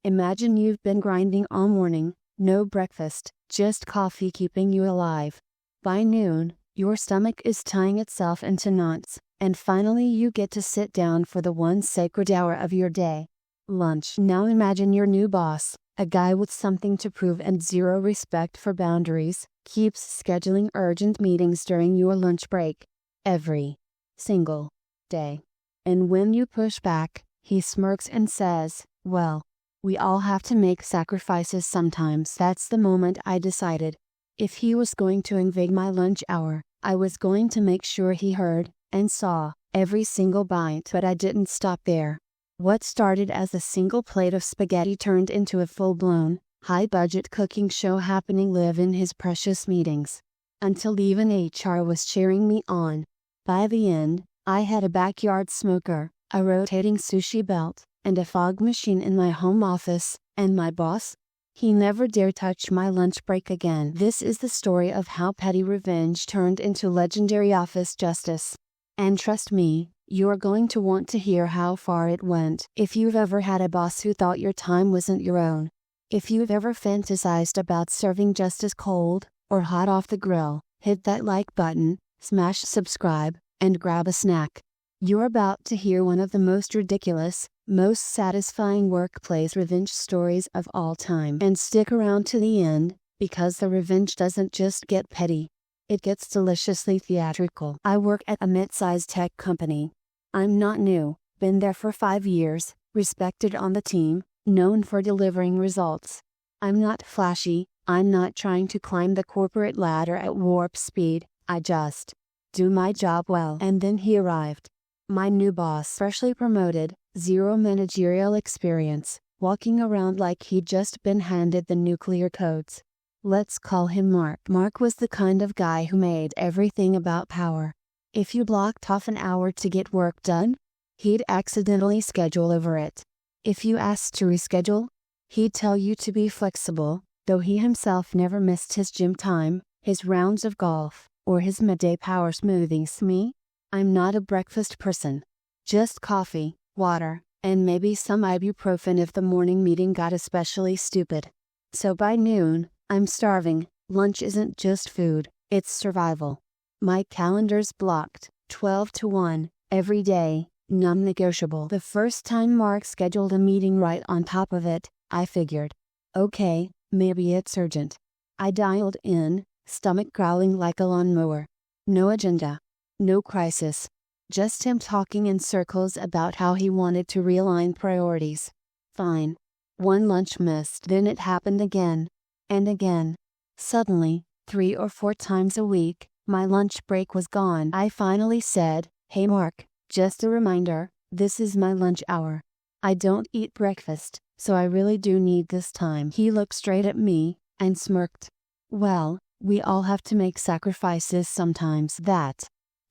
Imagine you've been grinding all morning, no breakfast, just coffee keeping you alive. By noon, your stomach is tying itself into knots, and finally you get to sit down for the one sacred hour of your day. Lunch. Now imagine your new boss, a guy with something to prove and zero respect for boundaries, keeps scheduling urgent meetings during your lunch break. Every single day. And when you push back, he smirks and says, "Well, we all have to make sacrifices sometimes." That's the moment I decided. If he was going to invade my lunch hour, I was going to make sure he heard and saw every single bite. But I didn't stop there. What started as a single plate of spaghetti turned into a full-blown, high-budget cooking show happening live in his precious meetings. Until even HR was cheering me on. By the end, I had a backyard smoker, a rotating sushi belt, and a fog machine in my home office, and my boss? He never dared touch my lunch break again. This is the story of how petty revenge turned into legendary office justice. And trust me, you're going to want to hear how far it went. If you've ever had a boss who thought your time wasn't your own. If you've ever fantasized about serving justice cold, or hot off the grill, hit that like button, smash subscribe, and grab a snack. You're about to hear one of the most ridiculous, most satisfying workplace revenge stories of all time. And stick around to the end, because the revenge doesn't just get petty. It gets deliciously theatrical. I work at a mid-sized tech company. I'm not new, been there for 5 years, respected on the team, known for delivering results. I'm not flashy, I'm not trying to climb the corporate ladder at warp speed, I just do my job well. And then he arrived. My new boss, freshly promoted, zero managerial experience, walking around like he'd just been handed the nuclear codes. Let's call him Mark. Mark was the kind of guy who made everything about power. If you blocked off an hour to get work done, he'd accidentally schedule over it. If you asked to reschedule, he'd tell you to be flexible, though he himself never missed his gym time, his rounds of golf, or his midday power smoothies. Me? I'm not a breakfast person. Just coffee, water, and maybe some ibuprofen if the morning meeting got especially stupid. So by noon, I'm starving. Lunch isn't just food, it's survival. My calendar's blocked, 12 to 1, every day, non-negotiable. The first time Mark scheduled a meeting right on top of it, I figured, okay, maybe it's urgent. I dialed in, stomach growling like a lawnmower. No agenda. No crisis. Just him talking in circles about how he wanted to realign priorities. Fine. One lunch missed. Then it happened again. And again. Suddenly, 3 or 4 times a week, my lunch break was gone. I finally said, "Hey Mark, just a reminder, this is my lunch hour. I don't eat breakfast, so I really do need this time." He looked straight at me, and smirked. Well, we all have to make sacrifices sometimes.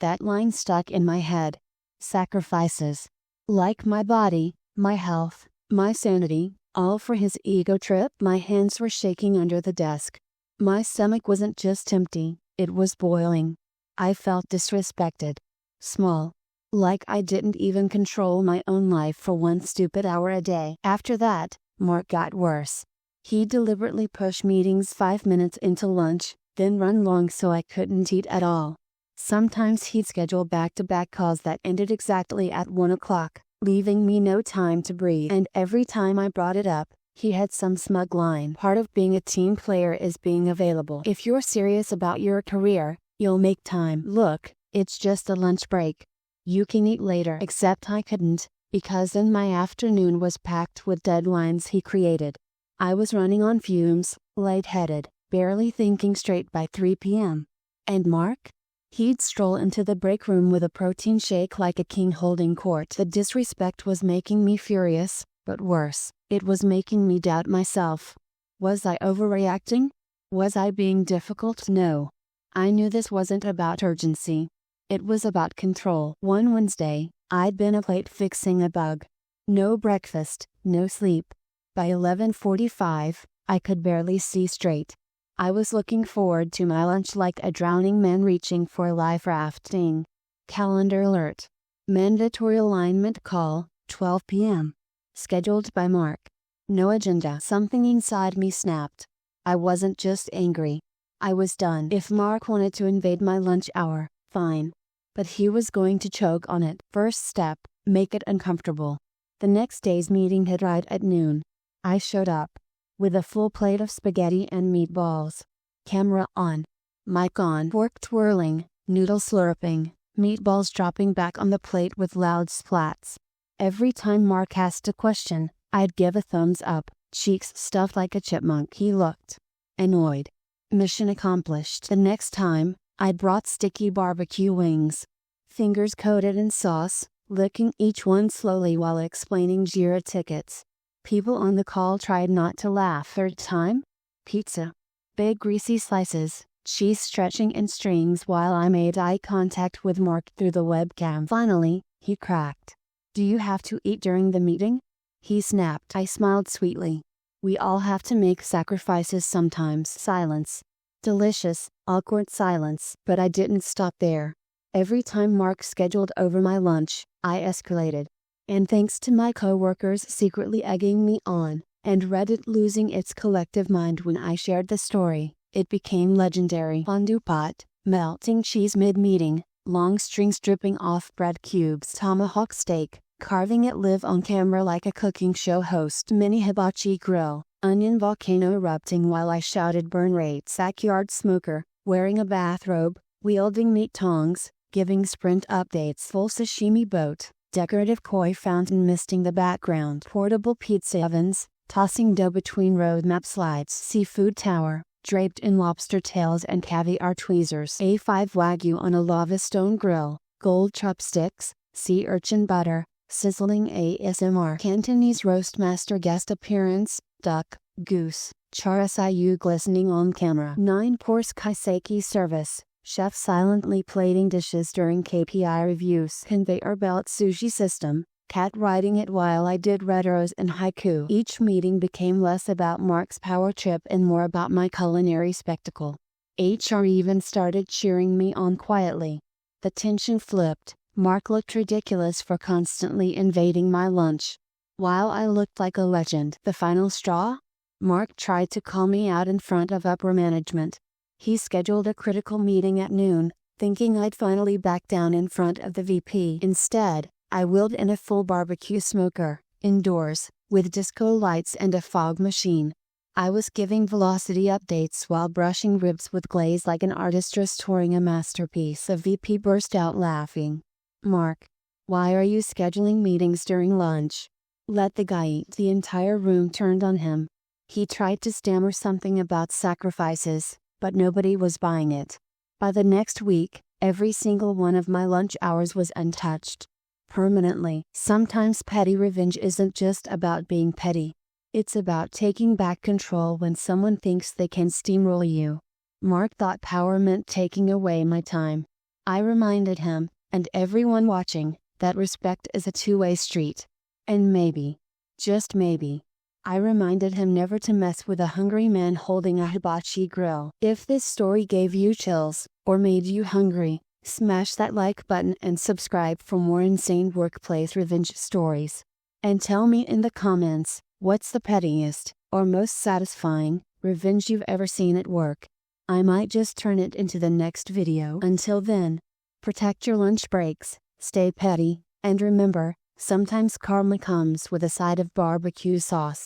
That line stuck in my head. Sacrifices. Like my body, my health, my sanity, all for his ego trip. My hands were shaking under the desk. My stomach wasn't just empty, it was boiling. I felt disrespected. Small. Like I didn't even control my own life for one stupid hour a day. After that, Mark got worse. He deliberately pushed meetings 5 minutes into lunch, then run long so I couldn't eat at all. Sometimes he'd schedule back-to-back calls that ended exactly at 1 o'clock, leaving me no time to breathe. And every time I brought it up, he had some smug line. Part of being a team player is being available. If you're serious about your career, you'll make time. Look, it's just a lunch break. You can eat later. Except I couldn't, because then my afternoon was packed with deadlines he created. I was running on fumes, lightheaded, barely thinking straight by 3 p.m. And Mark? He'd stroll into the break room with a protein shake like a king holding court. The disrespect was making me furious, but worse, it was making me doubt myself. Was I overreacting? Was I being difficult? No. I knew this wasn't about urgency. It was about control. One Wednesday, I'd been up late fixing a bug. No breakfast, no sleep. By 11:45, I could barely see straight. I was looking forward to my lunch like a drowning man reaching for life rafting. Calendar alert. Mandatory alignment call, 12 p.m. Scheduled by Mark. No agenda. Something inside me snapped. I wasn't just angry. I was done. If Mark wanted to invade my lunch hour, fine. But he was going to choke on it. First step, make it uncomfortable. The next day's meeting had right at noon. I showed up. With a full plate of spaghetti and meatballs. Camera on. Mic on. Fork twirling, noodle slurping, meatballs dropping back on the plate with loud splats. Every time Mark asked a question, I'd give a thumbs up, cheeks stuffed like a chipmunk. He looked annoyed. Mission accomplished. The next time, I brought sticky barbecue wings. Fingers coated in sauce, licking each one slowly while explaining Jira tickets. People on the call tried not to laugh. Third time? Pizza. Big greasy slices, cheese stretching in strings while I made eye contact with Mark through the webcam. Finally, he cracked. Do you have to eat during the meeting? He snapped. I smiled sweetly. We all have to make sacrifices sometimes. Silence. Delicious, awkward silence. But I didn't stop there. Every time Mark scheduled over my lunch, I escalated. And thanks to my coworkers secretly egging me on, and Reddit losing its collective mind when I shared the story, it became legendary. Fondue pot, melting cheese mid-meeting, long strings dripping off bread cubes. Tomahawk steak, carving it live on camera like a cooking show host. Mini hibachi grill, onion volcano erupting while I shouted burn rates. Backyard smoker, wearing a bathrobe, wielding meat tongs, giving sprint updates. Full sashimi boat, decorative koi fountain misting the background. Portable pizza ovens, tossing dough between roadmap slides. Seafood tower, draped in lobster tails and caviar tweezers. A5 wagyu on a lava stone grill, gold chopsticks, sea urchin butter, sizzling ASMR. Cantonese roastmaster guest appearance, duck, goose, charasayu glistening on camera. 9-course kaiseki service, chef silently plating dishes during KPI reviews. Conveyor belt sushi system, cat riding it while I did retros and haiku. Each meeting became less about Mark's power trip and more about my culinary spectacle. HR even started cheering me on quietly. The tension flipped. Mark looked ridiculous for constantly invading my lunch, while I looked like a legend. The final straw? Mark tried to call me out in front of upper management. He scheduled a critical meeting at noon, thinking I'd finally back down in front of the VP. Instead, I wheeled in a full barbecue smoker, indoors, with disco lights and a fog machine. I was giving velocity updates while brushing ribs with glaze like an artist restoring a masterpiece. The VP burst out laughing. Mark, why are you scheduling meetings during lunch? Let the guy eat. The entire room turned on him. He tried to stammer something about sacrifices, but nobody was buying it. By the next week, every single one of my lunch hours was untouched. Permanently. Sometimes petty revenge isn't just about being petty. It's about taking back control when someone thinks they can steamroll you. Mark thought power meant taking away my time. I reminded him, and everyone watching, that respect is a two-way street. And maybe, just maybe, I reminded him never to mess with a hungry man holding a hibachi grill. If this story gave you chills, or made you hungry, smash that like button and subscribe for more insane workplace revenge stories. And tell me in the comments, what's the pettiest, or most satisfying, revenge you've ever seen at work? I might just turn it into the next video. Until then, protect your lunch breaks, stay petty, and remember, sometimes karma comes with a side of barbecue sauce.